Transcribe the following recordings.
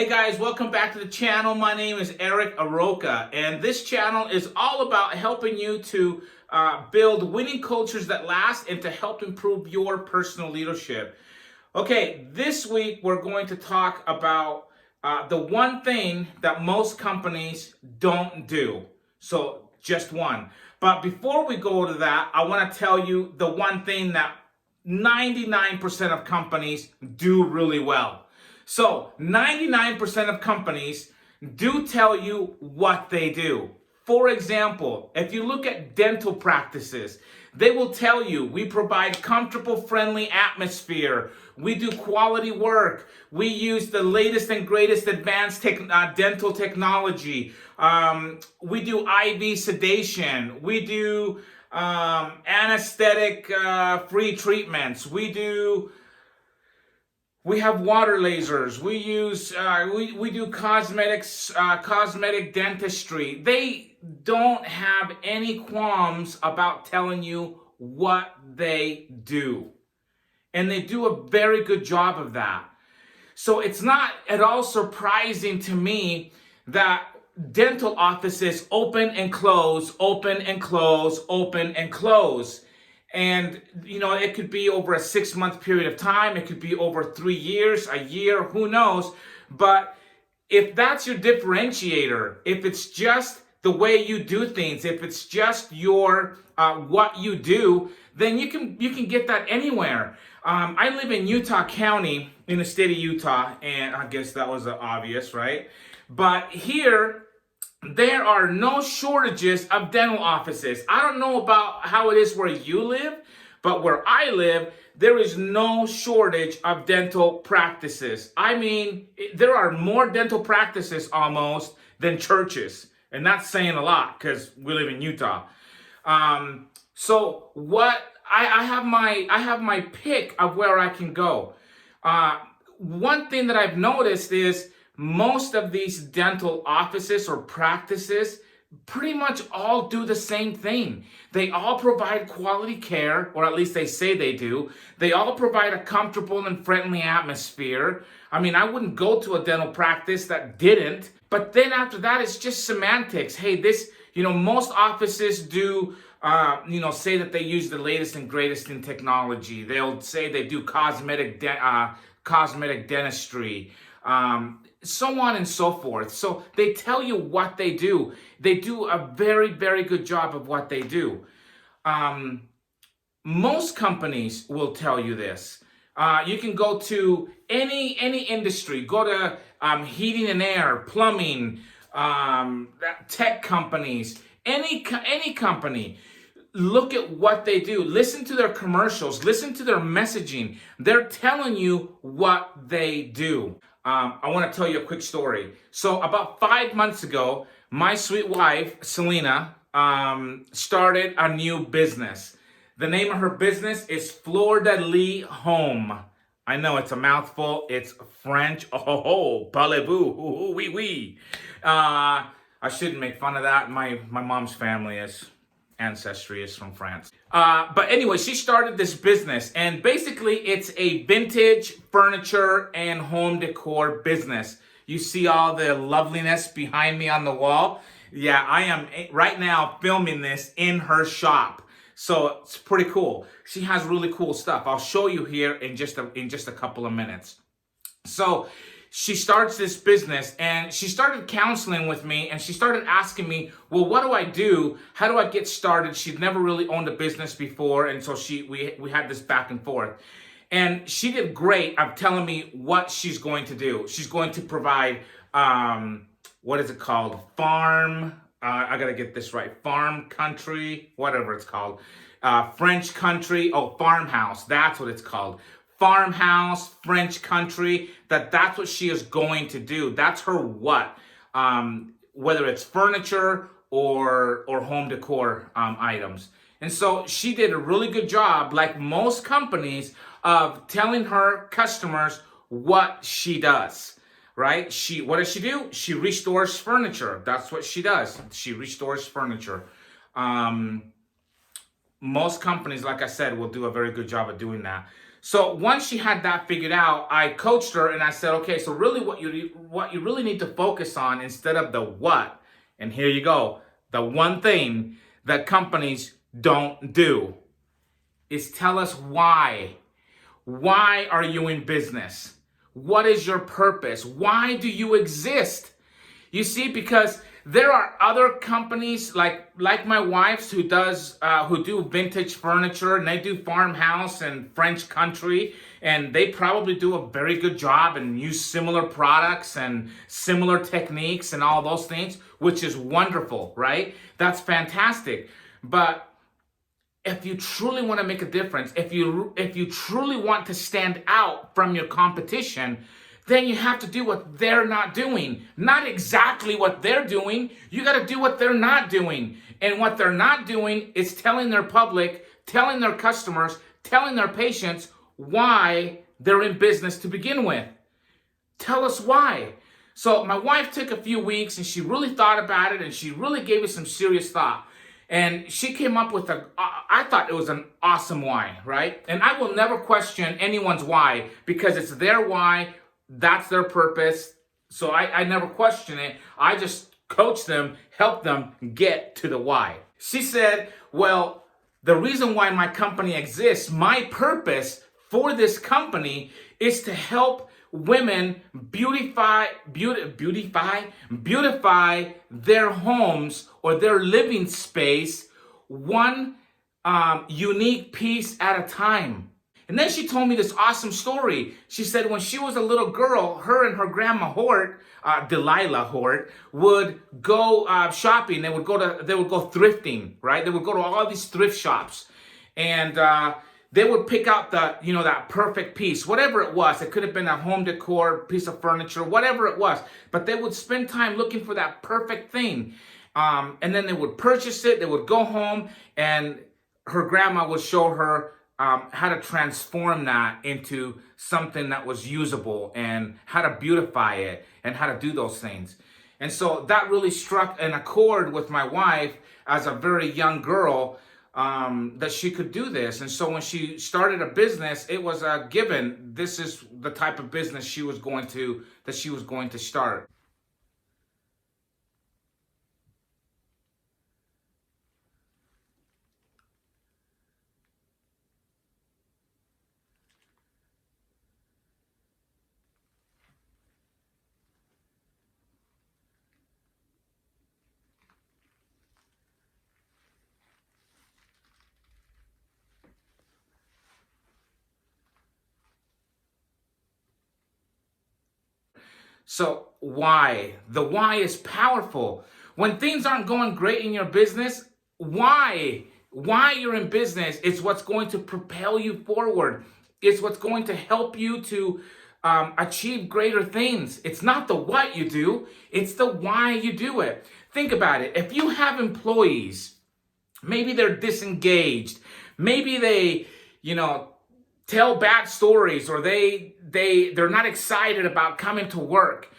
Hey guys, welcome back to the channel. My name is Eric Aroka, and this channel is all about helping you to build winning cultures that last and to help improve your personal leadership. Okay, this week we're going to talk about the one thing that most companies don't do. So just one. But before we go to that, I want to tell you the one thing that 99% of companies do really well. So 99% of companies do tell you what they do. For example, if you look at dental practices, they will tell you we provide comfortable, friendly atmosphere. We do quality work. We use the latest and greatest advanced dental technology. We do IV sedation. We do anesthetic free treatments. We have water lasers. We use we do cosmetic dentistry. They don't have any qualms about telling you what they do. And they do a very good job of that. So it's not at all surprising to me that dental offices open and close, open and close, open and close. And, you know, it could be over a 6-month period of time. It could be over 3 years, a year, who knows. But if that's your differentiator, if it's just the way you do things, if it's just your what you do, then you can get that anywhere. I live in Utah County in the state of Utah, and I guess that was obvious, right? But here, there are no shortages of dental offices. I don't know about how it is where you live, but where I live, there is no shortage of dental practices. I mean, there are more dental practices almost than churches. And that's saying a lot because we live in Utah. So what I have my pick of where I can go. One thing that I've noticed is most of these dental offices or practices pretty much all do the same thing. They all provide quality care, or at least they say they do. They all provide a comfortable and friendly atmosphere. I mean, I wouldn't go to a dental practice that didn't. But then after that, it's just semantics. Hey, most offices do, say that they use the latest and greatest in technology. They'll say they do cosmetic dentistry. So on and so forth. So they tell you what they do. They do a very, very good job of what they do. Most companies will tell you this. You can go to any industry. Go to heating and air, plumbing, tech companies, any company. Look at what they do. Listen to their commercials. Listen to their messaging. They're telling you what they do. I want to tell you a quick story. So about 5 months ago, my sweet wife, Selena, started a new business. The name of her business is lis.home. I know it's a mouthful. It's French. Oh, parlez-vous? Oui, oui. I shouldn't make fun of that. My mom's ancestry is from France. But anyway, she started this business, and basically it's a vintage furniture and home decor business. You see all the loveliness behind me on the wall? Yeah, I am right now filming this in her shop. So it's pretty cool. She has really cool stuff. I'll show you here in just a couple of minutes. So she starts this business, and she started counseling with me, and she started asking me, well, what do I do? How do I get started? She'd never really owned a business before, and so we had this back and forth. And she did great of telling me what she's going to do. She's going to provide, what is it called? I gotta get this right. Farm country, whatever it's called. French country, farmhouse, that's what it's called. Farmhouse, French country, that's what she is going to do. That's her what. Whether it's furniture or home decor items. And so she did a really good job, like most companies, of telling her customers what she does, right? What does she do? She restores furniture. That's what she does. She restores furniture. Most companies, like I said, will do a very good job of doing that. So once she had that figured out, I coached her and I said, okay, so really what you really need to focus on instead of the what, and here you go, the one thing that companies don't do is tell us why. Why are you in business? What is your purpose? Why do you exist? You see, because there are other companies like my wife's who do vintage furniture, and they do farmhouse and French country, and they probably do a very good job and use similar products and similar techniques and all those things, which is wonderful, right? That's fantastic. But if you truly want to make a difference, if you truly want to stand out from your competition, then you have to do what they're not doing. Not exactly what they're doing. You got to do what they're not doing. And what they're not doing is telling their public, telling their customers, telling their patients why they're in business to begin with. Tell us why. So my wife took a few weeks and she really thought about it and she really gave it some serious thought. And she came up with I thought it was an awesome why, right? And I will never question anyone's why because it's their why, that's their purpose. So I never question it. I just coach them, help them get to the why. She said, well, the reason why my company exists, my purpose for this company is to help women beautify their homes or their living space one unique piece at a time. And then she told me this awesome story. She said when she was a little girl, her and her grandma Hort, Delilah Hort, would go shopping. They would go thrifting, right? They would go to all these thrift shops, and they would pick out that perfect piece, whatever it was. It could have been a home decor piece of furniture, whatever it was. But they would spend time looking for that perfect thing. And then they would purchase it. They would go home, and her grandma would show her how to transform that into something that was usable and how to beautify it and how to do those things. And so that really struck an accord with my wife as a very young girl, that she could do this. And so when she started a business, it was a given. This is the type of business she was going to start. So why? The why is powerful. When things aren't going great in your business, why you're in business is what's going to propel you forward. It's what's going to help you to achieve greater things. It's not the what you do, it's the why you do it. Think about it. If you have employees, maybe they're disengaged, maybe they, tell bad stories, or they're not excited about coming to work.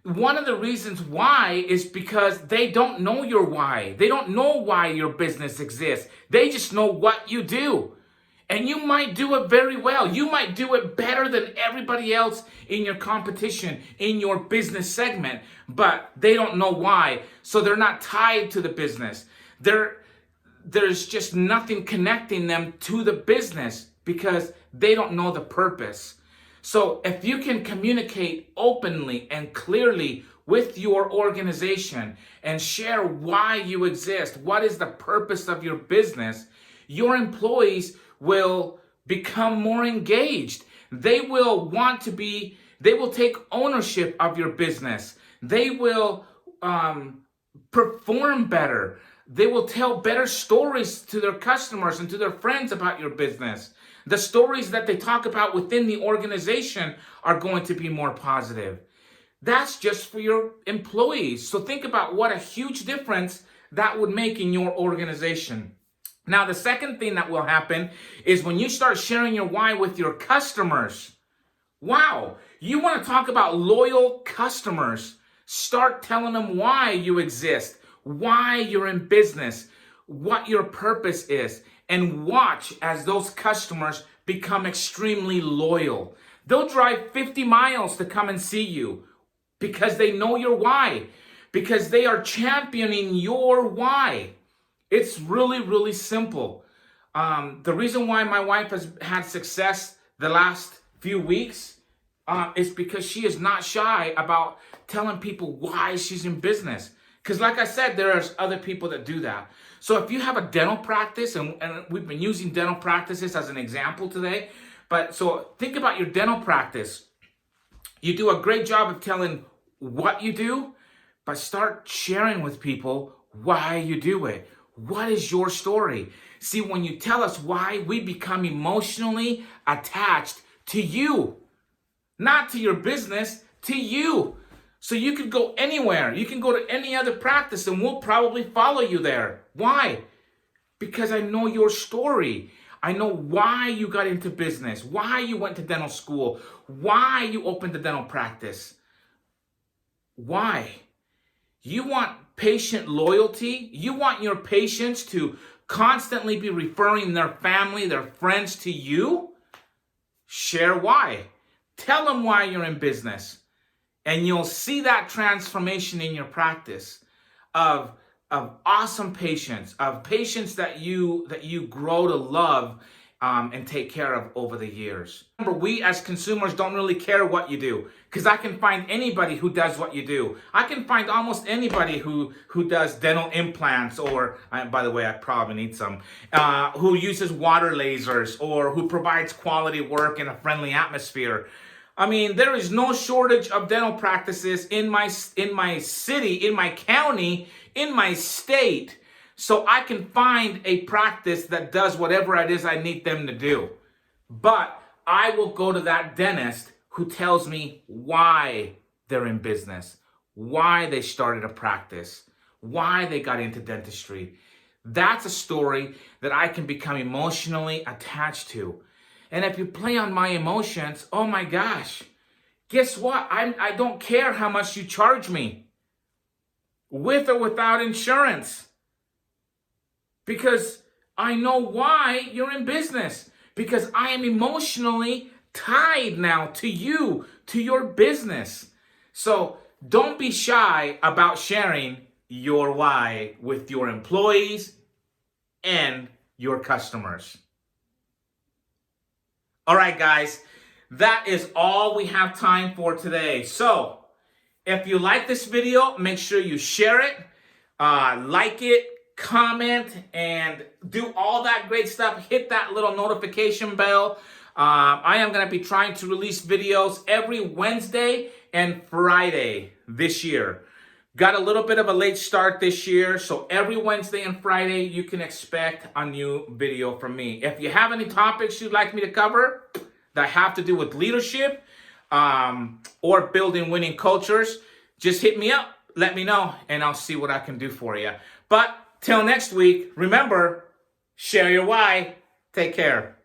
One of the reasons why is because they don't know your why. They don't know why your business exists. They just know what you do. And you might do it very well. You might do it better than everybody else in your competition, in your business segment, but they don't know why. So they're not tied to the business. There's just nothing connecting them to the business because they don't know the purpose. So if you can communicate openly and clearly with your organization and share why you exist, what is the purpose of your business, your employees will become more engaged. They will take ownership of your business. They will perform better. They will tell better stories to their customers and to their friends about your business. The stories that they talk about within the organization are going to be more positive. That's just for your employees. So think about what a huge difference that would make in your organization. Now, the second thing that will happen is when you start sharing your why with your customers. Wow, you want to talk about loyal customers. Start telling them why you exist, why you're in business, what your purpose is, and watch as those customers become extremely loyal. They'll drive 50 miles to come and see you because they know your why, because they are championing your why. It's really, really simple. The reason why my wife has had success the last few weeks is because she is not shy about telling people why she's in business. Because like I said, there's other people that do that. So if you have a dental practice, and we've been using dental practices as an example today, but so think about your dental practice. You do a great job of telling what you do, but start sharing with people why you do it. What is your story? See, when you tell us why, we become emotionally attached to you. Not to your business, to you. So you could go anywhere. You can go to any other practice and we'll probably follow you there. Why? Because I know your story. I know why you got into business, why you went to dental school, why you opened a dental practice. Why? You want patient loyalty? You want your patients to constantly be referring their family, their friends to you? Share why. Tell them why you're in business. And you'll see that transformation in your practice of awesome patients, of patients that you grow to love and take care of over the years. Remember, we as consumers don't really care what you do, because I can find anybody who does what you do. I can find almost anybody who does dental implants, or by the way, I probably need some, who uses water lasers, or who provides quality work in a friendly atmosphere. I mean, there is no shortage of dental practices in my city, in my county, in my state. So I can find a practice that does whatever it is I need them to do. But I will go to that dentist who tells me why they're in business, why they started a practice, why they got into dentistry. That's a story that I can become emotionally attached to. And if you play on my emotions, oh my gosh, guess what? I don't care how much you charge me, with or without insurance. Because I know why you're in business. Because I am emotionally tied now to you, to your business. So don't be shy about sharing your why with your employees and your customers. All right, guys, that is all we have time for today. So if you like this video, make sure you share it, like it, comment, and do all that great stuff. Hit that little notification bell. I am going to be trying to release videos every Wednesday and Friday this year. Got a little bit of a late start this year, so every Wednesday and Friday you can expect a new video from me. If you have any topics you'd like me to cover that have to do with leadership or building winning cultures, just hit me up, let me know, and I'll see what I can do for you. But till next week, remember, share your why. Take care.